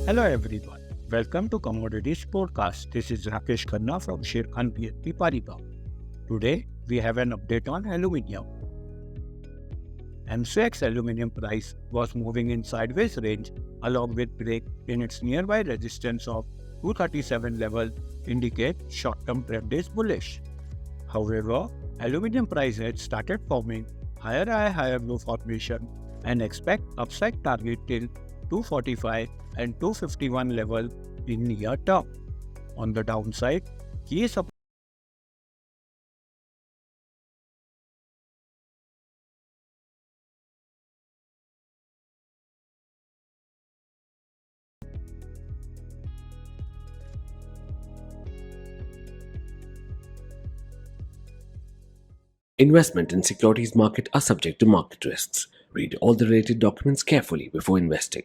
Hello everyone, welcome to Commodities Podcast. This is 𝗀𝗫𝗀𝗃 from Sharekhan BNP Paribas. Today we have an update on aluminium. MCX aluminium price was moving in sideways range along with break in its nearby resistance of 237 level indicate short-term trend is bullish. However, aluminium price had started forming higher high higher low formation and expect upside target till 245 and 251 level in near term. On the downside, key support Investment in securities market are subject to market risks. Read all the related documents carefully before investing.